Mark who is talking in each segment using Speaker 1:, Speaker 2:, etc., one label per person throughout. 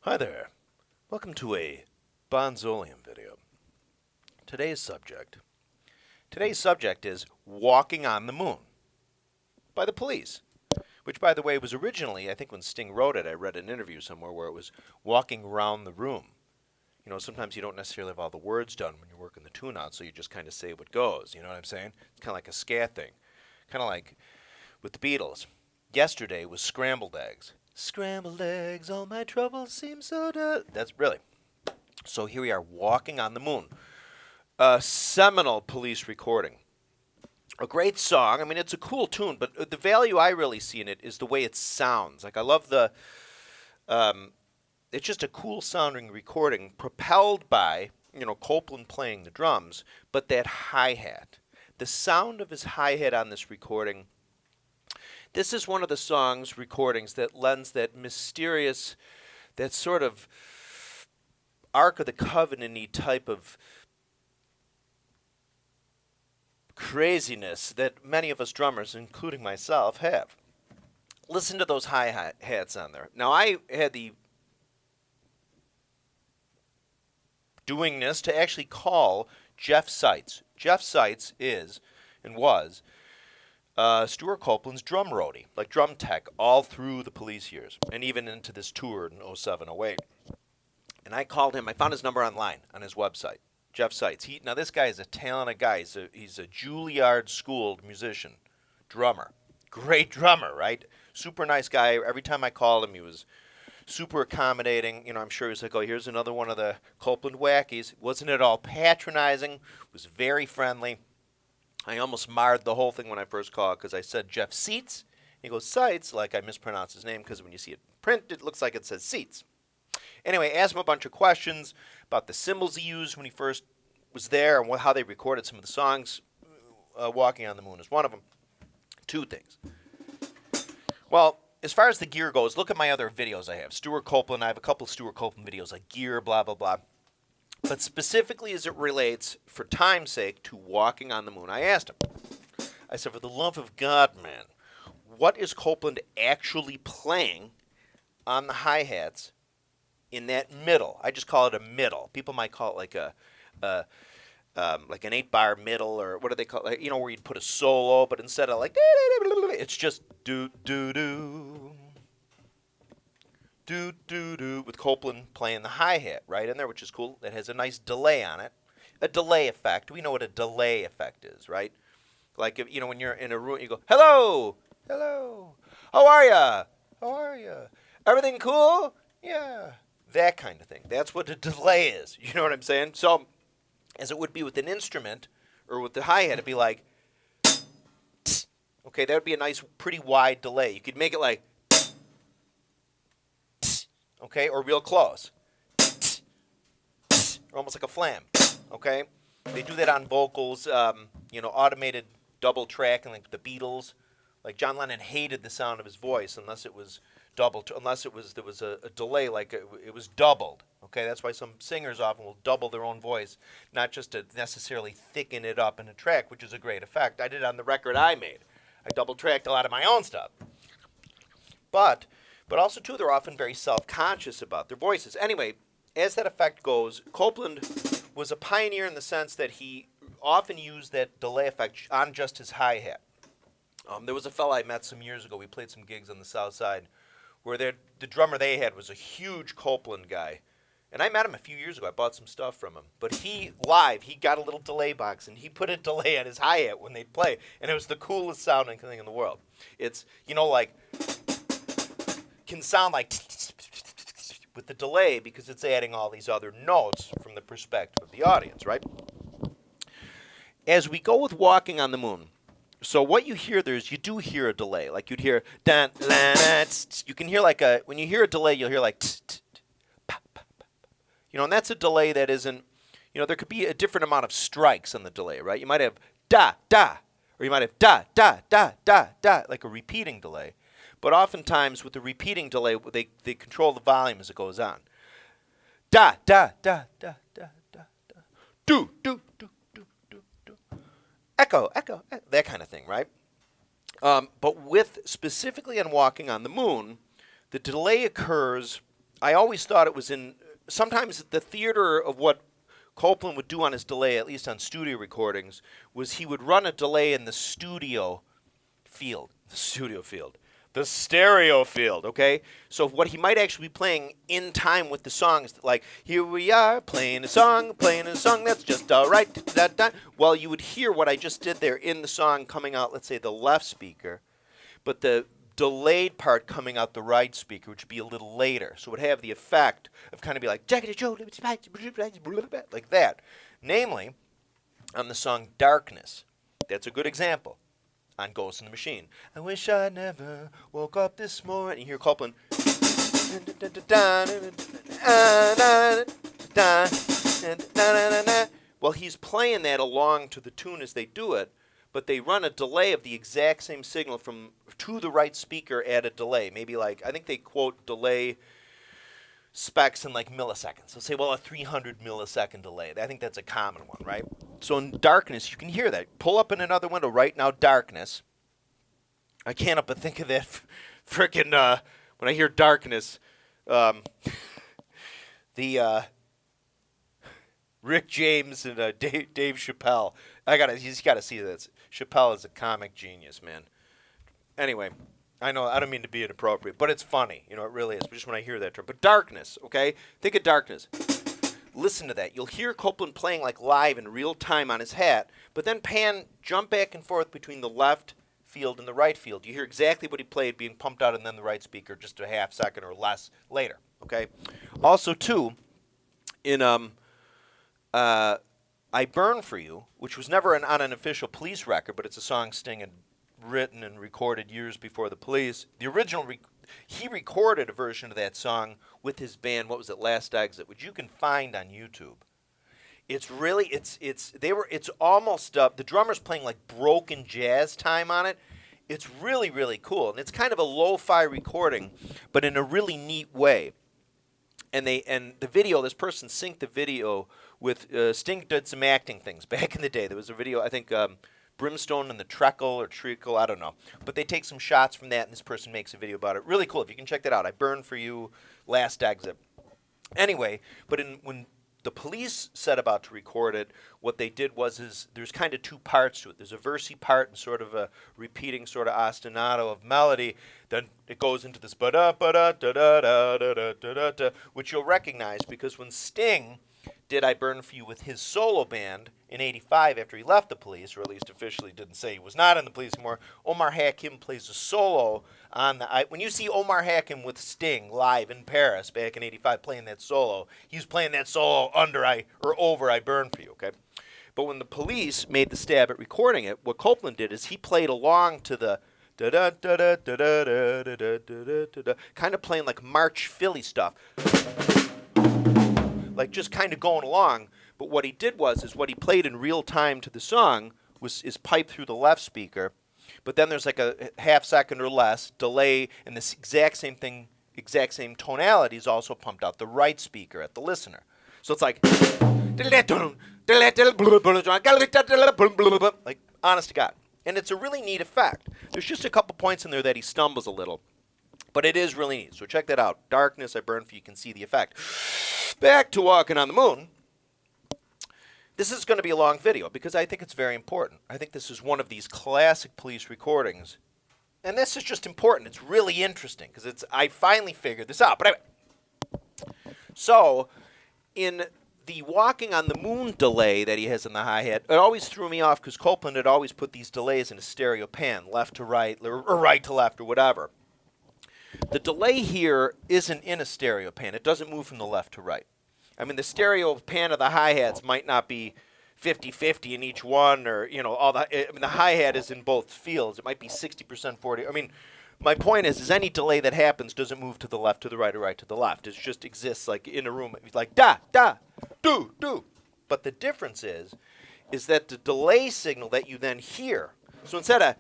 Speaker 1: Hi there. Welcome to a Bonzoleum video. Today's subject is Walking on the Moon by the Police, which, by the way, was originally, I think when Sting wrote it, I read an interview somewhere where it was walking around the room. You know, sometimes you don't necessarily have all the words done when you're working the tune out, so you just kind of say what goes. You know what I'm saying? It's kind of like a scat thing. Kind of like with the Beatles. Yesterday was Scrambled Eggs. Scrambled eggs, all my troubles seem so dull. That's really. So here we are, Walking on the Moon. A seminal Police recording. A great song. I mean, it's a cool tune, but the value I really see in it is the way it sounds. Like, I love the. It's just a cool sounding recording, propelled by, Copeland playing the drums, but that hi-hat. The sound of his hi-hat on this recording. This is one of the songs recordings that lends that mysterious, that sort of Ark of the Covenant-y type of craziness that many of us drummers, including myself, have. Listen to those hi-hats on there. Now, I had the doingness to actually call Jeff Seitz. Jeff Seitz is, and was, Stewart Copeland's drum roadie, like drum tech, all through the Police years, and even into this tour in 07, 08. And I called him. I found his number online on his website, Jeff Seitz. Now, this guy is a talented guy. He's a Juilliard-schooled musician, drummer. Great drummer, right? Super nice guy. Every time I called him, he was super accommodating. I'm sure he was like, oh, here's another one of the Copeland wackies. Wasn't at all patronizing. Was very friendly. I almost marred the whole thing when I first called because I said Jeff Seitz. He goes, Seitz, like I mispronounced his name because when you see it print, it looks like it says Seitz. Anyway, asked him a bunch of questions about the cymbals he used when he first was there and how they recorded some of the songs. Walking on the Moon is one of them. Two things. Well, as far as the gear goes, look at my other videos I have. Stewart Copeland, I have a couple of Stewart Copeland videos like gear, blah, blah, blah. But specifically as it relates, for time's sake, to Walking on the Moon, I asked him. I said, for the love of God, man, what is Copeland actually playing on the hi-hats in that middle? I just call it a middle. People might call it like an 8-bar middle, or what do they call it? Where you'd put a solo, but instead of like, it's just do-do-do. Do-do-do, with Copeland playing the hi-hat right in there, which is cool. It has a nice delay on it. A delay effect. We know what a delay effect is, right? Like, if, when you're in a room, you go, hello, hello, how are ya? How are ya? Everything cool? Yeah. That kind of thing. That's what a delay is. You know what I'm saying? So, as it would be with an instrument, or with the hi-hat, it'd be like, tss. Okay, that would be a nice, pretty wide delay. You could make it like, okay, or real close, or almost like a flam, okay? They do that on vocals, automated double track, and like the Beatles. Like John Lennon hated the sound of his voice unless it was there was a delay, like it was doubled. Okay, that's why some singers often will double their own voice, not just to necessarily thicken it up in a track, which is a great effect. I did it on the record I made. I double tracked a lot of my own stuff, but also, too, they're often very self-conscious about their voices. Anyway, as that effect goes, Copeland was a pioneer in the sense that he often used that delay effect on just his hi-hat. There was a fella I met some years ago. We played some gigs on the South Side where the drummer they had was a huge Copeland guy. And I met him a few years ago. I bought some stuff from him. But he got a little delay box, and he put a delay on his hi-hat when they'd play. And it was the coolest sounding thing in the world. It's, like, can sound like with the delay because it's adding all these other notes from the perspective of the audience, right? As we go with Walking on the Moon, so what you hear there is you do hear a delay. Like you'd hear, you can hear like when you hear a delay, you'll hear like, and that's a delay that isn't, there could be a different amount of strikes on the delay, right? You might have da, da, or you might have da, da, da, da, da, like a repeating delay. But oftentimes, with the repeating delay, they control the volume as it goes on. Da, da, da, da, da, da, da. Do, do, do, do, do, do. Echo, echo, echo, that kind of thing, right? But specifically on Walking on the Moon, the delay occurs I always thought it was in, sometimes the theater of what Copeland would do on his delay, at least on studio recordings, was he would run a delay in the studio field. The studio field. The stereo field, okay? So what he might actually be playing in time with the songs, like, here we are, playing a song that's just all right. Well, you would hear what I just did there in the song coming out, let's say, the left speaker, but the delayed part coming out the right speaker, which would be a little later. So it would have the effect of kind of be like, like that. Namely, on the song Darkness. That's a good example. On Ghost in the Machine. I wish I never woke up this morning. You hear Copeland. Well, he's playing that along to the tune as they do it, but they run a delay of the exact same signal from to the right speaker at a delay. Maybe like, I think they quote delay specs in like milliseconds. So say, well, a 300 millisecond delay. I think that's a common one, right? So in Darkness, you can hear that. Pull up in another window right now, Darkness. I can't help but think of that frickin' when I hear Darkness, the Rick James and Dave Chappelle. He's gotta see this. Chappelle is a comic genius, man. Anyway, I know I don't mean to be inappropriate, but it's funny. You know, it really is. But just when I hear that term. But Darkness, okay? Think of Darkness. Listen to that. You'll hear Copeland playing like live in real time on his hat, but then jump back and forth between the left field and the right field. You hear exactly what he played being pumped out and then the right speaker just a half second or less later, okay? Also, too, in I Burn For You, which was never on an official Police record, but it's a song Sting had written and recorded years before the Police. The original, he recorded a version of that song with his band, what was it, Last Exit, which you can find on YouTube. It's really, it's almost, the drummer's playing like broken jazz time on it. It's really, really cool. And it's kind of a lo-fi recording, but in a really neat way. And the video, this person synced the video with, Sting did some acting things back in the day. There was a video, I think, Brimstone and the Treacle, I don't know. But they take some shots from that, and this person makes a video about it. Really cool. If you can check that out. I Burn For You, Last Exit. Anyway, but when the Police set about to record it, what they did was there's kind of two parts to it. There's a versy part and sort of a repeating sort of ostinato of melody. Then it goes into this ba-da-ba-da-da-da-da-da-da-da, which you'll recognize because when Sting did I Burn For You with his solo band in '85 after he left the Police, or at least officially didn't say he was not in the Police anymore, Omar Hakim plays a solo on the... when you see Omar Hakim with Sting live in Paris back in '85 playing that solo, he's playing that solo over I Burn For You, okay? But when the Police made the stab at recording it, what Copeland did is he played along to the da-da-da-da-da-da-da-da-da-da-da, kind of playing like March Philly stuff. Like just kind of going along, but what he did is what he played in real time to the song is piped through the left speaker, but then there's like a half second or less delay, and this exact same tonality is also pumped out the right speaker at the listener. So it's like honest to God, and it's a really neat effect. There's just a couple points in there that he stumbles a little, but it is really neat. So check that out. Darkness, I Burn For You. You can see the effect. Back to Walking on the Moon. This is going to be a long video because I think it's very important. I think this is one of these classic Police recordings. And this is just important. It's really interesting because I finally figured this out. But anyway. So, in the Walking on the Moon delay that he has in the hi-hat, it always threw me off because Copeland had always put these delays in a stereo pan, left to right, or right to left, or whatever. The delay here isn't in a stereo pan. It doesn't move from the left to right. I mean, the stereo pan of the hi-hats might not be 50-50 in each one, or, you know, the hi-hat is in both fields. It might be 60%, 40. I mean, my point is any delay that happens doesn't move to the left to the right or right to the left. It just exists like in a room, like da, da, do, do. But the difference is that the delay signal that you then hear, so instead of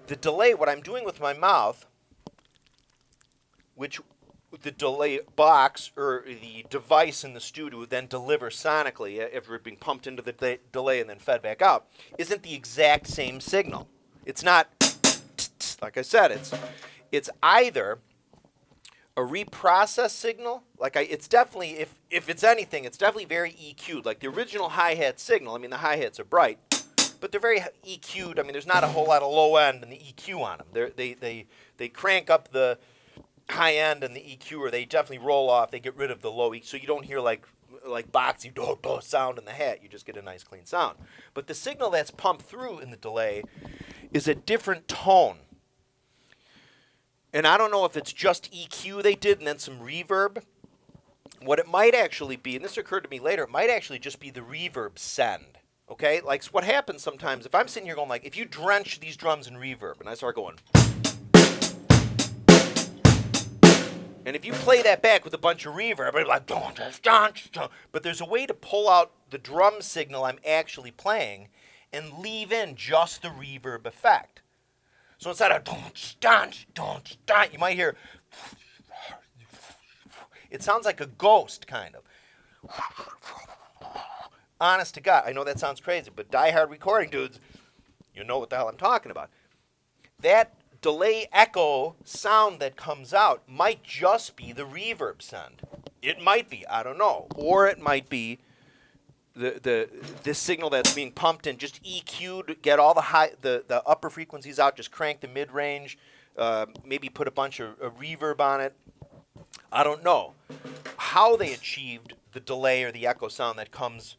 Speaker 1: the delay, what I'm doing with my mouth, which the delay box or the device in the studio then delivers sonically after it being pumped into the delay and then fed back out, isn't the exact same signal. It's not, like I said, it's either a reprocessed signal, it's definitely, if it's anything, it's definitely very EQ'd. Like the original hi-hat signal, I mean, the hi-hats are bright, but they're very EQ'd. I mean, there's not a whole lot of low end in the EQ on them. They crank up the high end and the EQ, or they definitely roll off. They get rid of the low EQ, so you don't hear like boxy do sound in the hat. You just get a nice clean sound. But the signal that's pumped through in the delay is a different tone. And I don't know if it's just EQ they did and then some reverb. What it might actually be, and this occurred to me later, it might actually just be the reverb send. Okay? Like what happens sometimes, if I'm sitting here going like, if you drench these drums in reverb and I start going, and if you play that back with a bunch of reverb, it's like, but there's a way to pull out the drum signal I'm actually playing and leave in just the reverb effect. So instead of you might hear, it sounds like a ghost, kind of. Honest to God, I know that sounds crazy, but diehard recording dudes, you know what the hell I'm talking about. That delay echo sound that comes out might just be the reverb sound. It might be, I don't know. Or it might be this signal that's being pumped in, just EQ'd, get all the upper frequencies out, just crank the mid-range, maybe put a bunch of reverb on it. I don't know how they achieved the delay or the echo sound that comes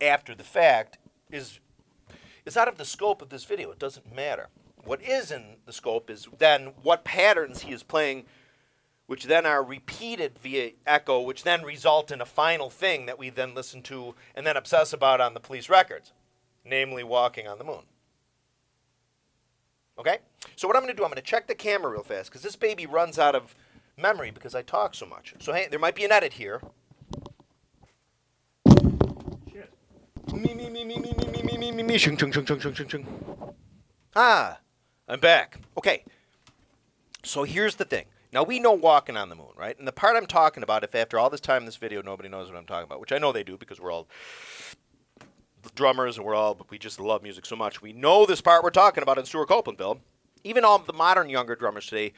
Speaker 1: after the fact is out of the scope of this video. It doesn't matter. What is in the scope is then what patterns he is playing, which then are repeated via echo, which then result in a final thing that we then listen to and then obsess about on the police records, namely Walking on the Moon. Okay? So what I'm going to do, I'm going to check the camera real fast, because this baby runs out of memory because I talk so much. So hey, there might be an edit here. Shit. Me, shing, chung, chung, chung, chung, chung, chung. Ah, I'm back. Okay. So here's the thing. Now, we know Walking on the Moon, right? And the part I'm talking about, if after all this time in this video nobody knows what I'm talking about, which I know they do because we're all drummers and we just love music so much. We know this part we're talking about in Stewart Copelandville. Even all the modern younger drummers today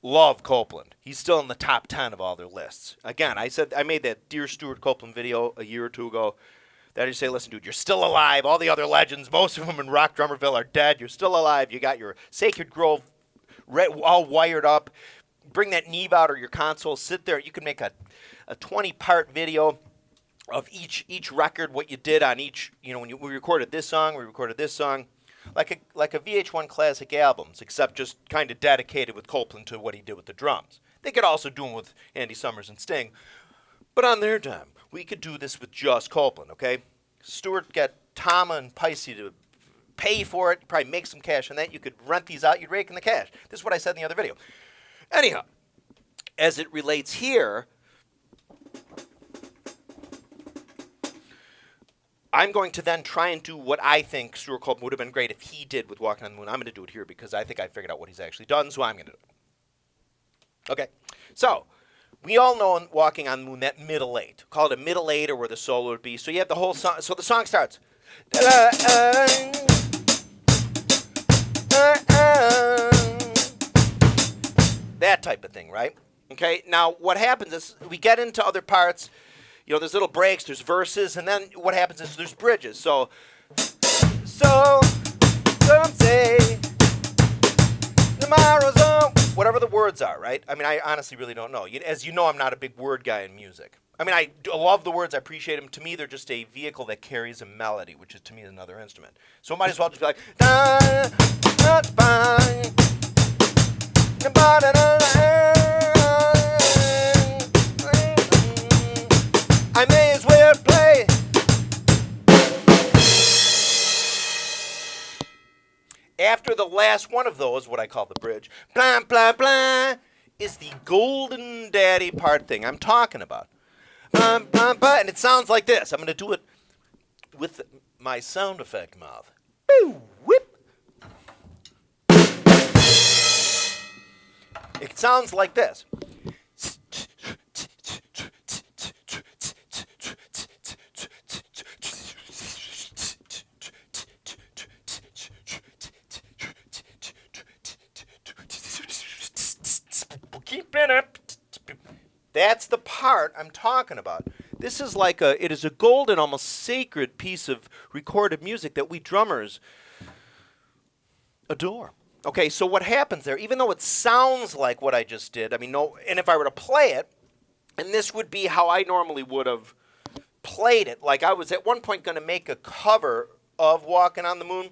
Speaker 1: love Copeland. He's still in the top 10 of all their lists. Again, I made that Dear Stewart Copeland video a year or two ago. That is, say, listen, dude, you're still alive. All the other legends, most of them in Rock Drummerville are dead. You're still alive. You got your Sacred Grove all wired up. Bring that Neve out or your console. Sit there. You can make a 20-part video of each record, what you did on each. You know, when we recorded this song, like a VH1 classic albums, except just kind of dedicated with Copeland to what he did with the drums. They could also do them with Andy Summers and Sting, but on their time, we could do this with just Copeland. Okay, Stewart got Tama and Picey to pay for it. Probably make some cash on that. You could rent these out. You'd rake in the cash. This is what I said in the other video. Anyhow, as it relates here, I'm going to then try and do what I think Stewart Copeland would have been great if he did with Walking on the Moon. I'm going to do it here because I think I figured out what he's actually done, so I'm going to do it. Okay, so we all know in Walking on the Moon that middle eight. Call it a middle eight or where the solo would be. So you have the whole song. So the song starts. That type of thing, right? Okay, now what happens is we get into other parts. You know, there's little breaks, there's verses, and then what happens is there's bridges. So some say tomorrow's on, whatever the words are, right? I mean, I honestly really don't know. As you know, I'm not a big word guy in music. I mean, I love the words, I appreciate them. To me, they're just a vehicle that carries a melody, which is, to me, another instrument. So it might as well just be like, that's fine. I may as well play. After the last one of those, what I call the bridge, blah, blah, blah, is the golden daddy part thing I'm talking about. Blah, blah, blah, and it sounds like this. I'm going to do it with my sound effect mouth. Boo, whip. It sounds like this. That's the part I'm talking about. This is like it is a golden, almost sacred piece of recorded music that we drummers adore. Okay, so what happens there, even though it sounds like what I just did, I mean, no, and if I were to play it, and this would be how I normally would have played it, like I was at one point going to make a cover of Walking on the Moon,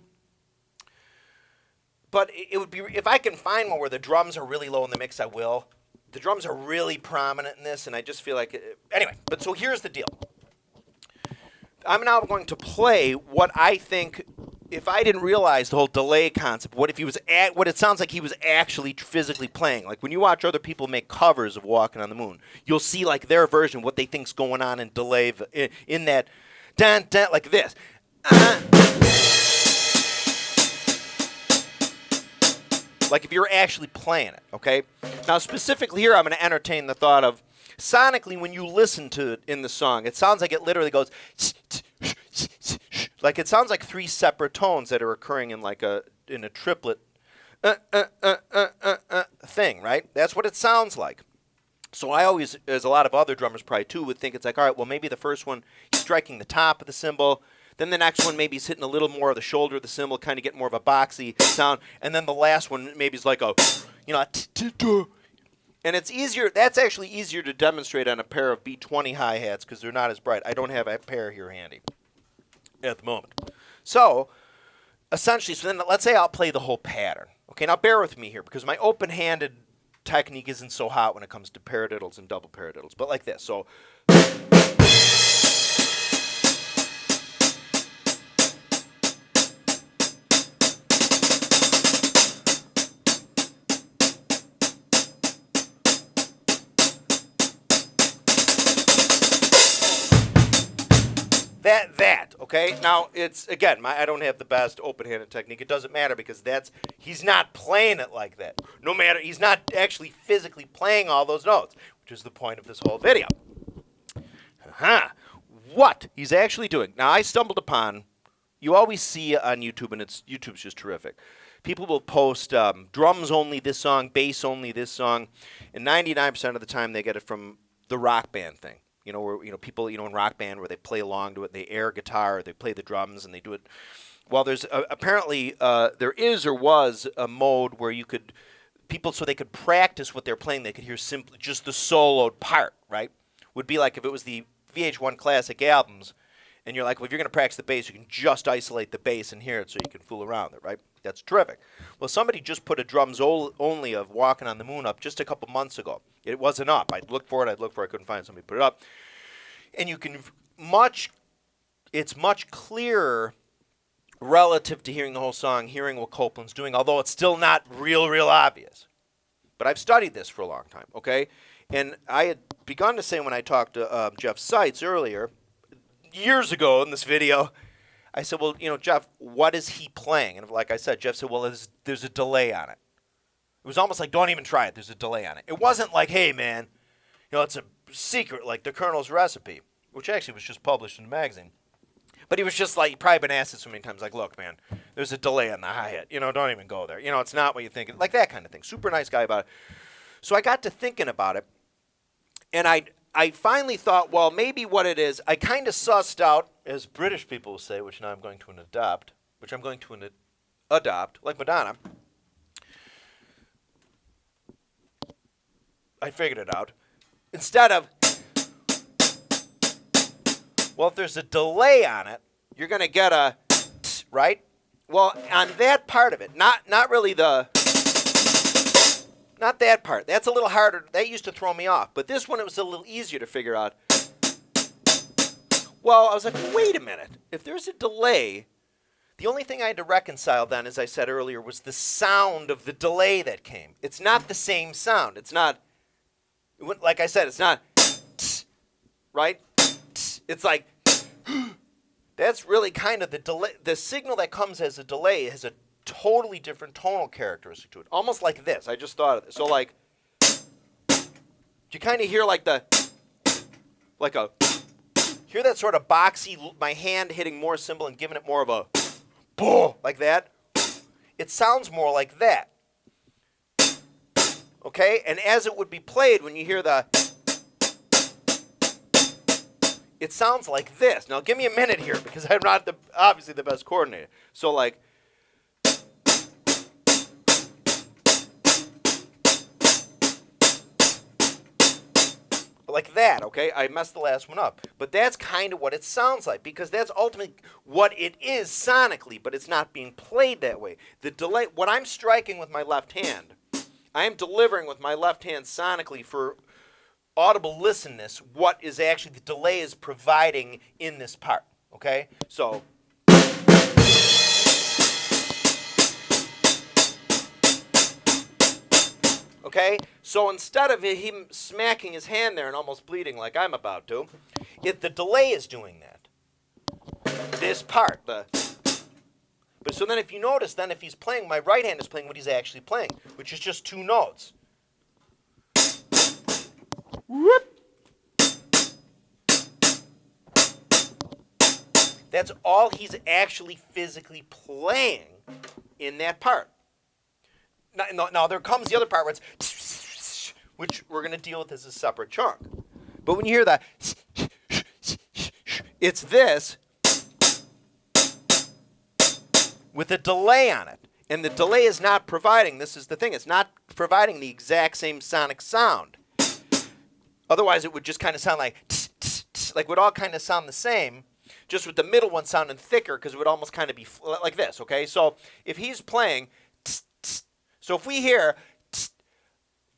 Speaker 1: but it would be, if I can find one where the drums are really low in the mix, I will. The drums are really prominent in this, and I just feel like, anyway, but so here's the deal. I'm now going to play what I think, if I didn't realize the whole delay concept, what if he was what it sounds like he was actually physically playing. Like when you watch other people make covers of Walking on the Moon, you'll see like their version, what they think's going on in delay, in that, dun, dun, like this. Like if you're actually playing it, okay? Now specifically here, I'm going to entertain the thought of, sonically, when you listen to it in the song, it sounds like it literally goes, like it sounds like three separate tones that are occurring in like in a triplet thing, right? That's what it sounds like. So I always, as a lot of other drummers probably too, would think it's like, all right, well maybe the first one, he's striking the top of the cymbal, then the next one maybe he's hitting a little more of the shoulder of the cymbal, kind of getting more of a boxy sound, and then the last one maybe is like a, you know, and it's easier, that's actually easier to demonstrate on a pair of B20 hi-hats because they're not as bright. I don't have a pair here handy at the moment. So, essentially, so then let's say I'll play the whole pattern. Okay, now bear with me here because my open-handed technique isn't so hot when it comes to paradiddles and double paradiddles, but like this. So, that, okay? Now, it's, again, I don't have the best open-handed technique. It doesn't matter because he's not playing it like that. No matter, he's not actually physically playing all those notes, which is the point of this whole video. What he's actually doing. Now, I stumbled upon, you always see on YouTube, and YouTube's just terrific. People will post drums only this song, bass only this song, and 99% of the time they get it from the Rock Band thing. You know, where, you know, people, you know, in Rock Band where they play along to it, they air guitar, they play the drums, and they do it. Well, there's apparently there is or was a mode where you could, people, so they could practice what they're playing, they could hear simply just the soloed part, right? Would be like if it was the VH1 classic albums, and you're like, well, if you're going to practice the bass, you can just isolate the bass and hear it so you can fool around it, right? That's terrific. Well, somebody just put a drums only of Walking on the Moon up just a couple months ago. It wasn't up. I'd look for it, I couldn't find it. Somebody put it up. And you can it's much clearer relative to hearing the whole song, hearing what Copeland's doing, although it's still not real obvious. But I've studied this for a long time, okay? And I had begun to say when I talked to Jeff Seitz earlier, years ago in this video, I said, well, you know, Jeff, what is he playing? And like I said, Jeff said, well, there's a delay on it. It was almost like, don't even try it, there's a delay on it. It wasn't like, hey, man, you know, it's a secret like the Colonel's Recipe, which actually was just published in a magazine. But he was just like, probably been asked it so many times, like, look, man, there's a delay on the hi-hat. You know, don't even go there. You know, it's not what you think. Like that kind of thing. Super nice guy about it. So I got to thinking about it, and I finally thought, well, maybe what it is, I kind of sussed out, as British people will say, which now I'm going to adopt, like Madonna. I figured it out. Instead of, well, if there's a delay on it, you're going to get a, right? Well, on that part of it, not really not that part. That's a little harder. That used to throw me off. But this one, it was a little easier to figure out. Well, I was like, wait a minute. If there's a delay, the only thing I had to reconcile then, as I said earlier, was the sound of the delay that came. It's not the same sound. It's not, like I said, it's not, right? It's like, that's really kind of the delay. The signal that comes as a delay has a totally different tonal characteristic to it. Almost like this. I just thought of this. So like, you kind of hear like hear that sort of boxy, my hand hitting more cymbal and giving it more of a, like that. It sounds more like that. Okay? And as it would be played, when you hear the, it sounds like this. Now, give me a minute here because I'm not obviously the best coordinator. So, like, like that, okay? I messed the last one up. But that's kind of what it sounds like because that's ultimately what it is sonically, but it's not being played that way. The delay, what I'm striking with my left hand, I am delivering with my left hand sonically for audible listenness what is actually the delay is providing in this part, okay? So, okay? So instead of him smacking his hand there and almost bleeding like I'm about to, the delay is doing that. This part, but so then if you notice, then if he's playing, my right hand is playing what he's actually playing, which is just 2 notes. Whoop. That's all he's actually physically playing in that part. Now there comes the other part where it's, which we're going to deal with as a separate chunk. But when you hear that, it's this with a delay on it. And the delay is not providing, this is the thing, it's not providing the exact same sonic sound. Otherwise, it would just kind of sound like, like it would all kind of sound the same, just with the middle one sounding thicker because it would almost kind of be like this, okay? So if he's playing, so if we hear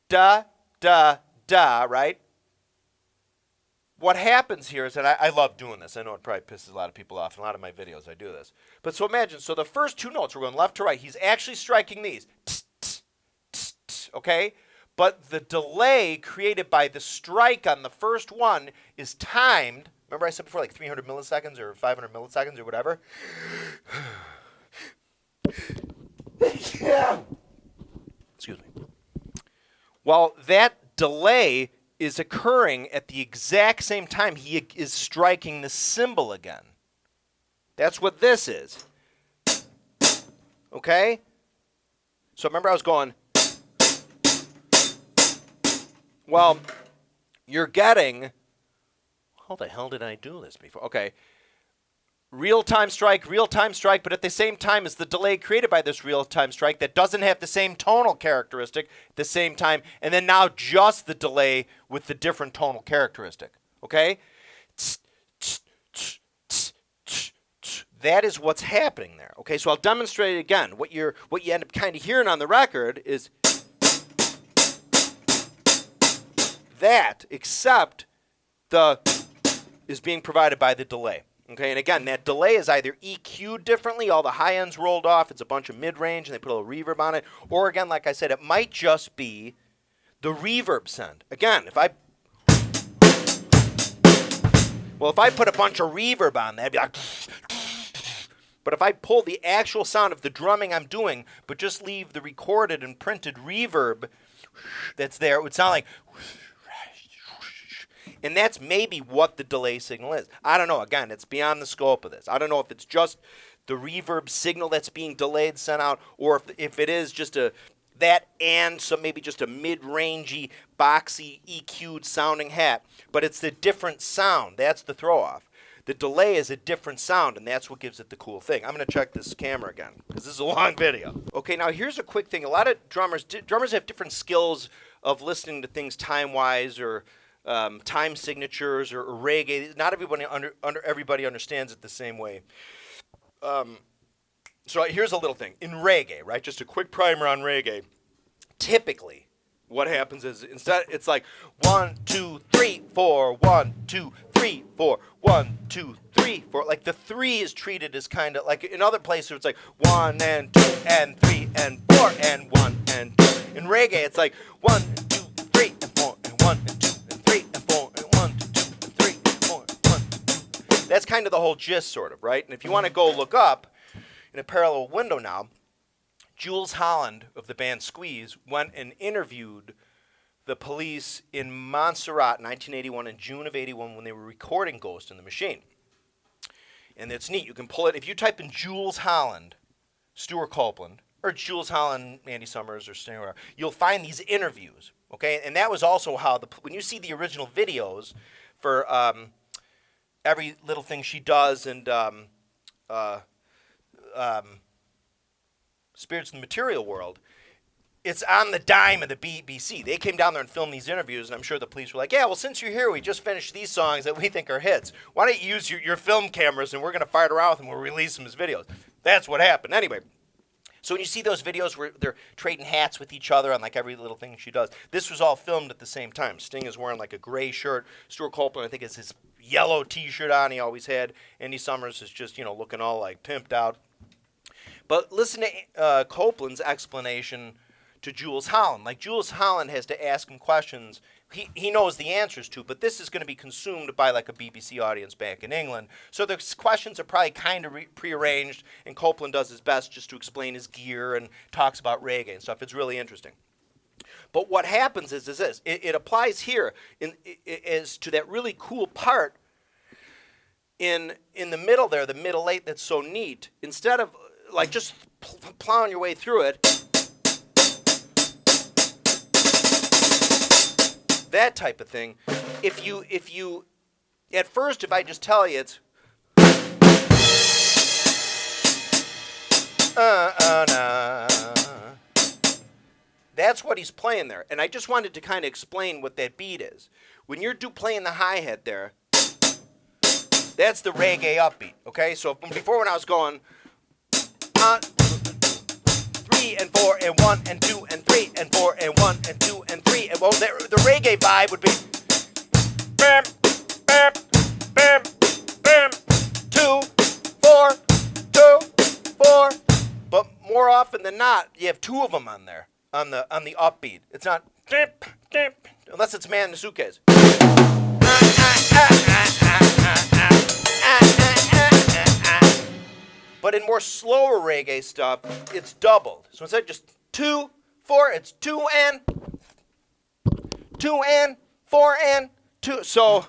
Speaker 1: da, da, da, right? What happens here is that I love doing this. I know it probably pisses a lot of people off. In a lot of my videos, I do this. But so imagine, so the first 2 notes, we're going left to right. He's actually striking these, okay? But the delay created by the strike on the first one is timed. Remember I said before, like 300 milliseconds or 500 milliseconds or whatever? Yeah. Excuse me. Well, that delay is occurring at the exact same time he is striking the cymbal again. That's what this is. Okay? So remember I was going, well, you're getting, how the hell did I do this before? Okay. Real-time strike, but at the same time is the delay created by this real-time strike that doesn't have the same tonal characteristic at the same time, and then now just the delay with the different tonal characteristic, okay? That is what's happening there, okay? So I'll demonstrate it again. What you end up kind of hearing on the record is that, except the is being provided by the delay. Okay, and again, that delay is either EQ'd differently, all the high ends rolled off, it's a bunch of mid-range, and they put a little reverb on it, or again, like I said, it might just be the reverb send. Again, if I put a bunch of reverb on that, it'd be like, but if I pull the actual sound of the drumming I'm doing, but just leave the recorded and printed reverb that's there, it would sound like, and that's maybe what the delay signal is. I don't know. Again, it's beyond the scope of this. I don't know if it's just the reverb signal that's being delayed, sent out, or if it is just that and some maybe just a mid-rangey, boxy, EQ'd sounding hat. But it's the different sound. That's the throw-off. The delay is a different sound, and that's what gives it the cool thing. I'm going to check this camera again, because this is a long video. Okay, now here's a quick thing. A lot of drummers have different skills of listening to things time-wise or time signatures or reggae. Not everybody everybody understands it the same way. So here's a little thing. In reggae, right, just a quick primer on reggae, typically what happens is instead it's like 1, 2, 3, 4, 1, 2, 3, 4, 1, 2, 3, 4. Like the 3 is treated as kind of like in other places it's like 1 and 2 and 3 and 4 and 1 and 2. In reggae it's like 1, 2, 3 and 4 and 1 and 2 and 3 and 4 and 1 2 and 3 and 4 and 1 2. That's kind of the whole gist, sort of, right? And if you want to go look up in a parallel window now, Jules Holland of the band Squeeze went and interviewed the police in Montserrat in 1981, in June of 81, when they were recording Ghost in the Machine. And it's neat. You can pull it. If you type in Jules Holland, Stuart Copeland, or Jules Holland, Andy Summers, or Stewart, you'll find these interviews. Okay, and that was also how when you see the original videos for every little thing she does, and um, Spirits in the Material World, it's on the dime of the BBC. They came down there and filmed these interviews, and I'm sure the police were like, yeah, well, since you're here, we just finished these songs that we think are hits. Why don't you use your film cameras, and we're going to fire it around with them, we'll release them as videos. That's what happened. Anyway, so when you see those videos where they're trading hats with each other on like every little thing she does, this was all filmed at the same time. Sting is wearing like a gray shirt. Stuart Copeland, I think, has his yellow T-shirt on. He always had. Andy Summers is just, looking all like pimped out. But listen to Copeland's explanation to Jules Holland. Like, Jules Holland has to ask him questions he knows the answers to, but this is going to be consumed by like a BBC audience back in England. So the questions are probably kind of prearranged, and Copeland does his best just to explain his gear and talks about reggae and stuff. It's really interesting. But what happens is this. It applies here is to that really cool part in the middle there, the middle eight that's so neat. Instead of like just plowing your way through it, that type of thing. If you at first, if I just tell you it's that's what he's playing there. And I just wanted to kind of explain what that beat is. When you're playing the hi-hat there, that's the reggae upbeat, okay? So before when I was going 3 and 4 and 1 and 2 and 3 and 4 and 1 and 2 and 3 and well, the reggae vibe would be bam, bam, bam, bam, 2, 4, 2, 4. But more often than not, you have two of them on there on the upbeat. It's not unless it's Man in the Suitcase. But in more slower reggae stuff, it's doubled. So instead of just 2, 4, it's 2 and 4 and 2. So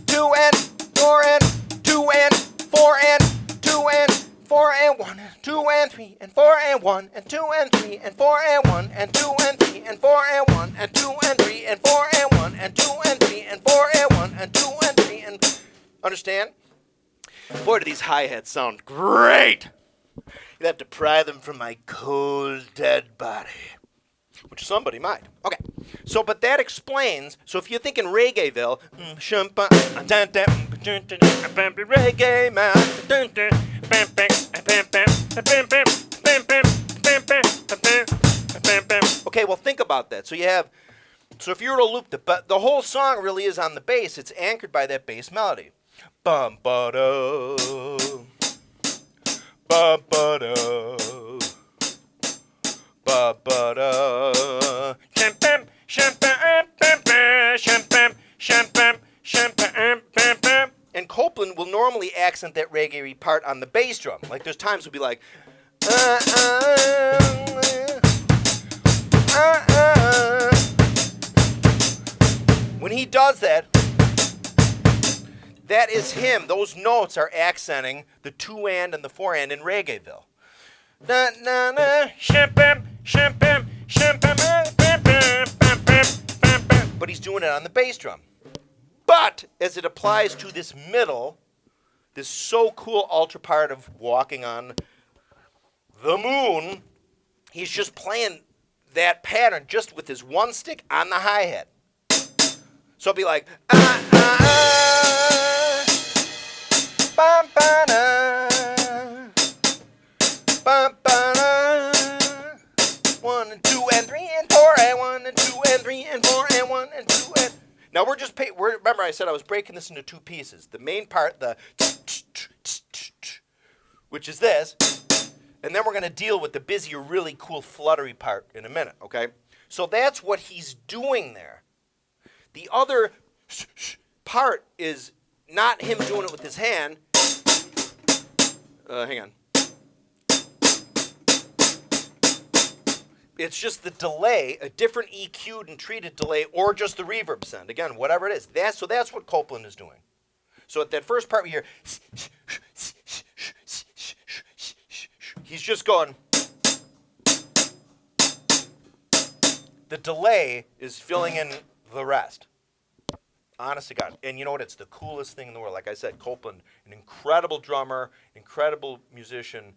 Speaker 1: 2 and 4 and 2 and 4 and 2 and 4 and 1 and 2 and 3 and 4 and 1 and 2 and 3 and 4 and 1 and 2 and 3 and 4 and 1 and 2 and 3 and 4 and 1 and 2 and 3 and 4 and 1 and 2 and 3 and understand? Boy, do these hi-hats sound great! You'd have to pry them from my cold, dead body. Which somebody might. Okay. So, but that explains, so if you're thinking Reggaeville, reggae man, okay, well think about that. So if you were to loop the whole song really is on the bass, it's anchored by that bass melody. Bum ba da, ba ba da, ba ba da. Shampam, shampam, shampam, shampam, shampam. And Copeland will normally accent that reggae part on the bass drum. Like there's times he'll be like, When he does that. That is him. Those notes are accenting the 2 and the 4 and in Reggaeville. Na na na, shampam, shampam, shampam, bam, bam, bam, bam, bam, bam. But he's doing it on the bass drum. But as it applies to this middle, this so cool ultra part of walking on the moon, he's just playing that pattern just with his one stick on the hi-hat. So it'll be like, ba-ba-da, ba-ba-da. 1 and 2 and 3 and 4 and 1 and 2 and 3 and 4 and 1 and 2 and. Now remember I said I was breaking this into two pieces. The main part, the which is this, and then we're going to deal with the busier, really cool fluttery part in a minute. Okay, so that's what he's doing there. The other part is not him doing it with his hand. Hang on. It's just the delay, a different EQ'd and treated delay, or just the reverb send. Again, whatever it is. So that's what Copeland is doing. So at that first part we hear, he's just going. The delay is filling in the rest. Honest to God. And you know what? It's the coolest thing in the world. Like I said, Copeland, an incredible drummer, incredible musician.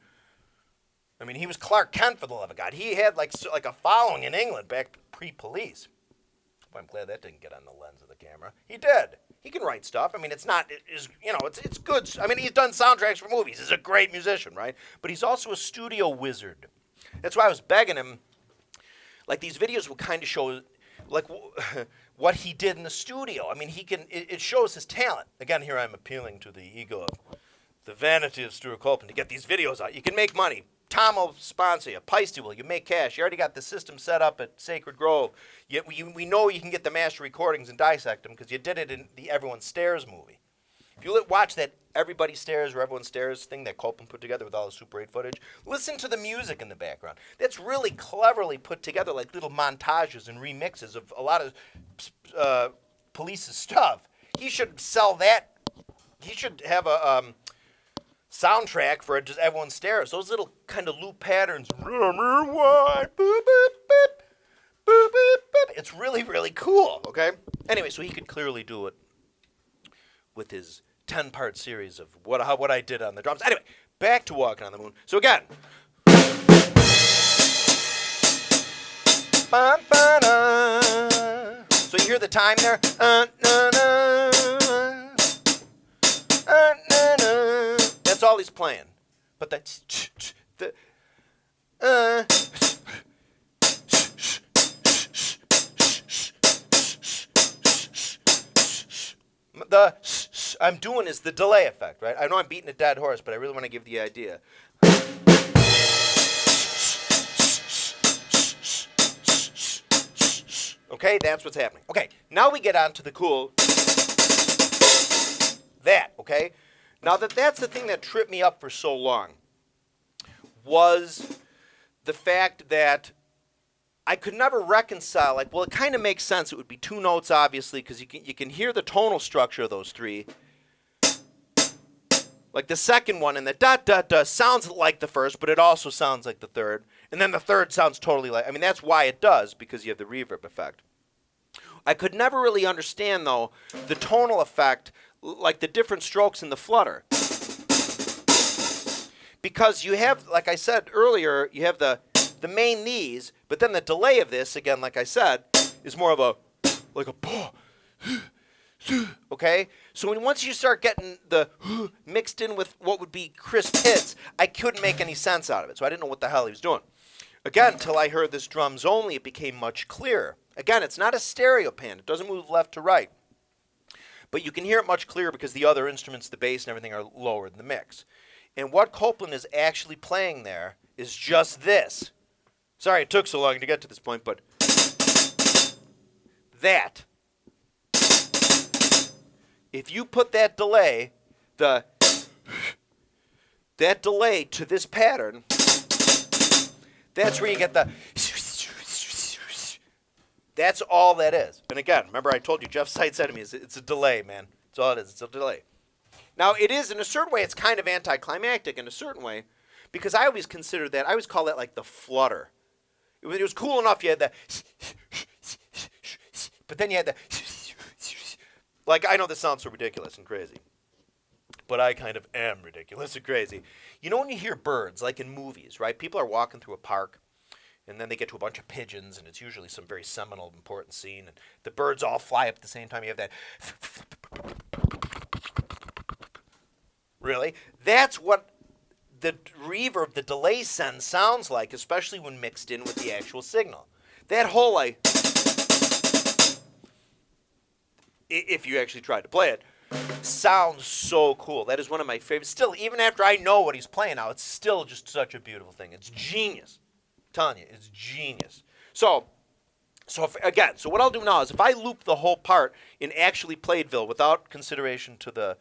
Speaker 1: I mean, he was Clark Kent, for the love of God. He had like a following in England back pre-police. Well, I'm glad that didn't get on the lens of the camera. He did. He can write stuff. I mean, it's good. I mean, he's done soundtracks for movies. He's a great musician, right? But he's also a studio wizard. That's why I was begging him. Like, these videos will kind of show, like, what he did in the studio. I mean, it shows his talent. Again, here I'm appealing to the ego of the vanity of Stewart Copeland to get these videos out. You can make money. Tom will sponsor you. Peisty will. You make cash. You already got the system set up at Sacred Grove. We know you can get the master recordings and dissect them because you did it in the Everyone Stares movie. If you watch that Everybody Stares or Everyone Stares thing that Copeland put together with all the Super 8 footage, listen to the music in the background. That's really cleverly put together, like little montages and remixes of a lot of Police's stuff. He should sell that. He should have a soundtrack for just Everyone Stares. Those little kind of loop patterns. It's really, really cool, okay? Anyway, so he could clearly do it with his 10-part series of what I did on the drums. Anyway, back to Walking on the Moon. So again. So you hear the time there? That's all he's playing. But I'm doing is the delay effect, right? I know I'm beating a dead horse, but I really want to give the idea. Okay, that's what's happening. Okay, now we get on to the cool that, okay? Now that's the thing that tripped me up for so long was the fact that I could never reconcile, like, well, it kind of makes sense. It would be two notes, obviously, because you can hear the tonal structure of those three. Like the second one, and the da-da-da sounds like the first, but it also sounds like the third. And then the third sounds totally like, I mean, that's why it does, because you have the reverb effect. I could never really understand, though, the tonal effect, like the different strokes in the flutter. Because you have, like I said earlier, you have the main these, but then the delay of this, again, like I said, is more of a, like a, okay? So once you start getting the mixed in with what would be crisp hits, I couldn't make any sense out of it. So I didn't know what the hell he was doing. Again, until I heard this drums only, it became much clearer. Again, it's not a stereo pan. It doesn't move left to right. But you can hear it much clearer because the other instruments, the bass and everything, are lower in the mix. And what Copeland is actually playing there is just this. Sorry it took so long to get to this point, but that. If you put that delay, that delay to this pattern, that's where you get the. That's all that is. And again, remember I told you Jeff Seitz said to me, it's a delay, man. That's all it is. It's a delay. Now, it is, in a certain way, it's kind of anticlimactic in a certain way, because I always consider that, I always call that like the flutter. It was cool enough, you had the, but then you had the, like, I know this sounds so ridiculous and crazy, but I kind of am ridiculous and crazy. You know when you hear birds, like in movies, right? People are walking through a park, and then they get to a bunch of pigeons, and it's usually some very seminal, important scene, and the birds all fly up at the same time. You have that. Really? That's what the reverb, the delay send sounds like, especially when mixed in with the actual signal. That whole, like, if you actually tried to play it, sounds so cool. That is one of my favorites. Still, even after I know what he's playing now, it's still just such a beautiful thing. It's genius. I'm telling you, it's genius. So what I'll do now is if I loop the whole part in actually Playedville without consideration to the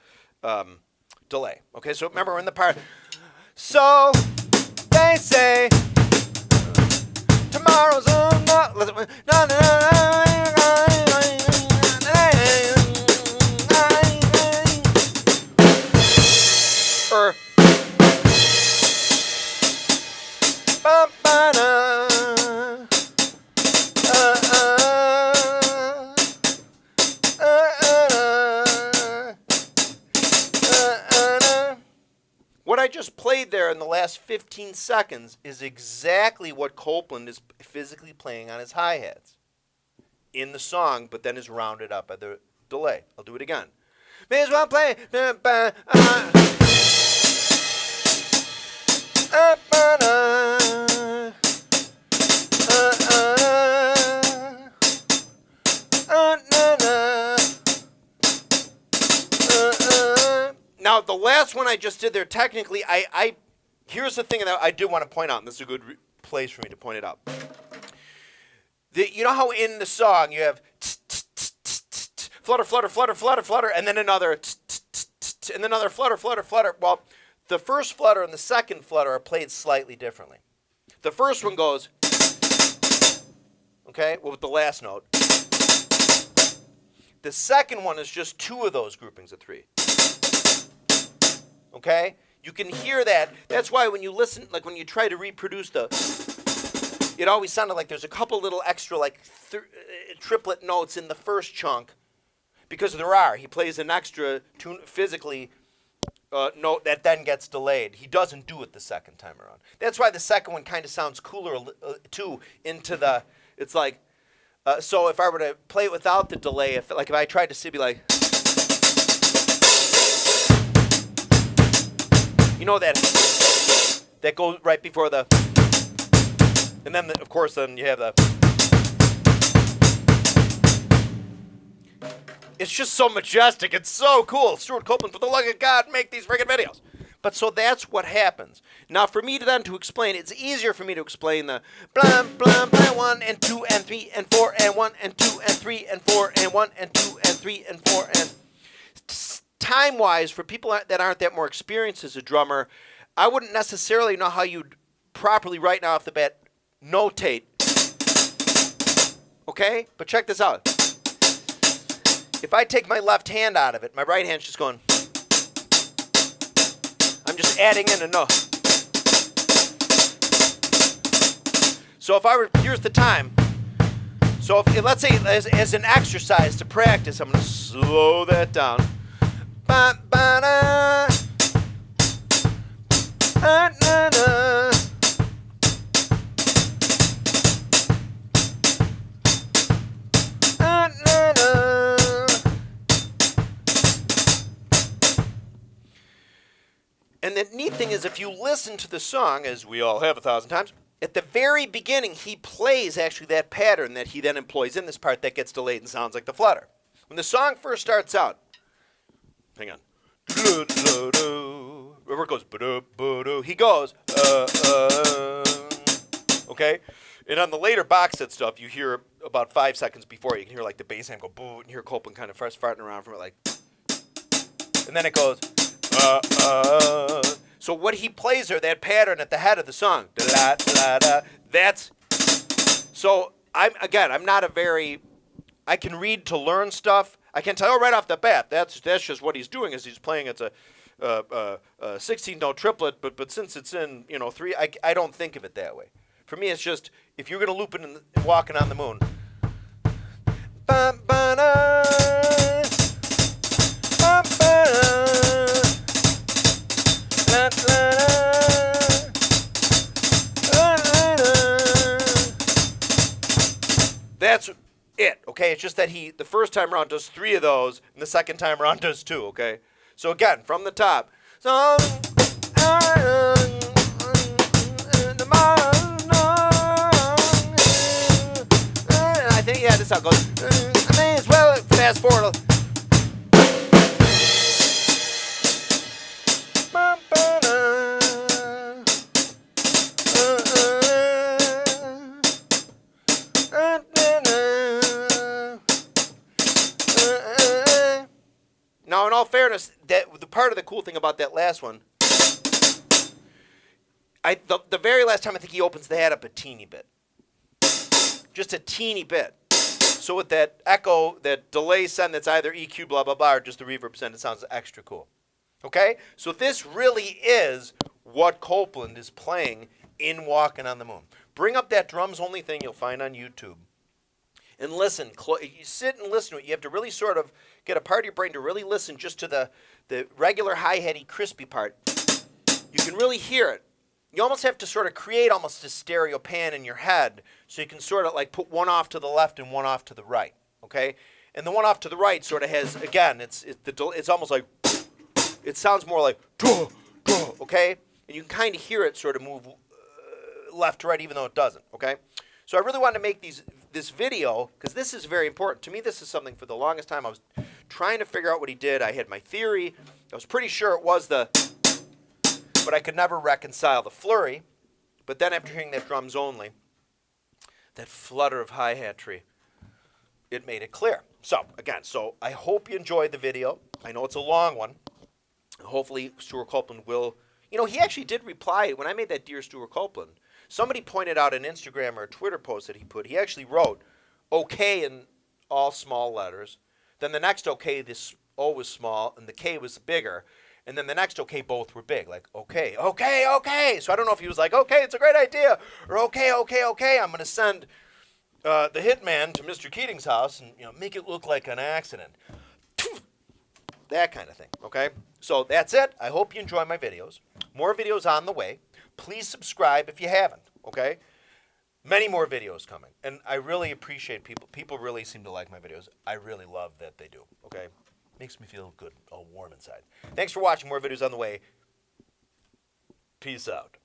Speaker 1: delay. Okay, so remember we're in the part. So they say tomorrow's I just played there in the last 15 seconds is exactly what Copeland is physically playing on his hi-hats in the song, but then is rounded up by the delay. I'll do it again. May as well play. Now, the last one I just did there, technically, here's the thing that I do want to point out, and this is a good place for me to point it out. You know how in the song you have flutter, flutter, flutter, flutter, flutter, and then another and then another flutter, flutter, flutter. Well, the first flutter and the second flutter are played slightly differently. The first one goes, okay, well, with the last note. The second one is just two of those groupings of three. Okay? You can hear that. That's why when you listen, like when you try to reproduce it always sounded like there's a couple little extra, like triplet notes in the first chunk, because there are. He plays an extra physically note that then gets delayed. He doesn't do it the second time around. That's why the second one kind of sounds cooler too. It's like, so if I were to play it without the delay, if I tried to be like, you know that goes right before the, and then of course then you have the. It's just so majestic. It's so cool. Stewart Copeland, for the love of God, make these friggin' videos. But so that's what happens. Now, for me to explain, it's easier for me to explain the blam, blam, blam, 1 and 2 and 3 and 4 and 1 and 2 and 3 and 4 and 1 and 2 and 3 and 4 and time-wise, for people that aren't that more experienced as a drummer, I wouldn't necessarily know how you'd properly right now off the bat notate. Okay? But check this out. If I take my left hand out of it, my right hand's just going. I'm just adding in a note. So here's the time. So let's say as an exercise to practice, I'm going to slow that down. Ba, ba, da. Na, na, na. Na, na, na. And the neat thing is, if you listen to the song, as we all have 1,000 times, at the very beginning, he plays actually that pattern that he then employs in this part that gets delayed and sounds like the flutter. When the song first starts out, hang on. Where it goes, he goes, okay? And on the later box set stuff, you hear about 5 seconds before, you can hear like the bass hand go boo, and hear Copeland kind of first farting around from it like, and then it goes, So what he plays there, that pattern at the head of the song, that's, so I'm not a very, I can read to learn stuff. I can tell right off the bat, that's just what he's doing, is he's playing, it's a 16-note triplet, but since it's in, 3, I don't think of it that way. For me, it's just, if you're going to loop it in Walking on the Moon, that's it, okay? It's just that the first time around does 3 of those, and the second time around does 2, okay? So again, from the top. So, I think, yeah, this is how it goes. I may as well fast forward. Now, in all fairness, the part of the cool thing about that last one, the very last time I think he opens the hat up a teeny bit. Just a teeny bit. So with that echo, that delay send that's either EQ, blah, blah, blah, or just the reverb send, it sounds extra cool. Okay? So this really is what Copeland is playing in Walking on the Moon. Bring up that drums only thing you'll find on YouTube. And listen. You sit and listen to it. You have to really sort of get a part of your brain to really listen just to the regular hi-hatty crispy part. you can really hear it. You almost have to sort of create almost a stereo pan in your head so you can sort of like put one off to the left and one off to the right, okay? And the one off to the right sort of has, again, it's almost like, it sounds more like, duh, duh, okay? And you can kind of hear it sort of move left to right even though it doesn't, okay? So I really wanted to make this video because this is very important. To me, this is something for the longest time I was trying to figure out what he did. I had my theory. I was pretty sure it was but I could never reconcile the flurry. But then after hearing that drums only, that flutter of hi-hat tree, it made it clear. So, again, I hope you enjoyed the video. I know it's a long one. Hopefully, Stewart Copeland will... he actually did reply when I made that Dear Stewart Copeland. Somebody pointed out an Instagram or a Twitter post that he actually wrote, okay in all small letters. Then the next okay, this O was small, and the K was bigger. And then the next okay, both were big. Like, okay, okay, okay. So I don't know if he was like, okay, it's a great idea. Or okay, okay, okay, I'm going to send the hitman to Mr. Keating's house and make it look like an accident. That kind of thing, okay? So that's it. I hope you enjoy my videos. More videos on the way. Please subscribe if you haven't, okay? Many more videos coming. And I really appreciate people. People really seem to like my videos. I really love that they do, okay? Makes me feel good, all warm inside. Thanks for watching. More videos on the way. Peace out.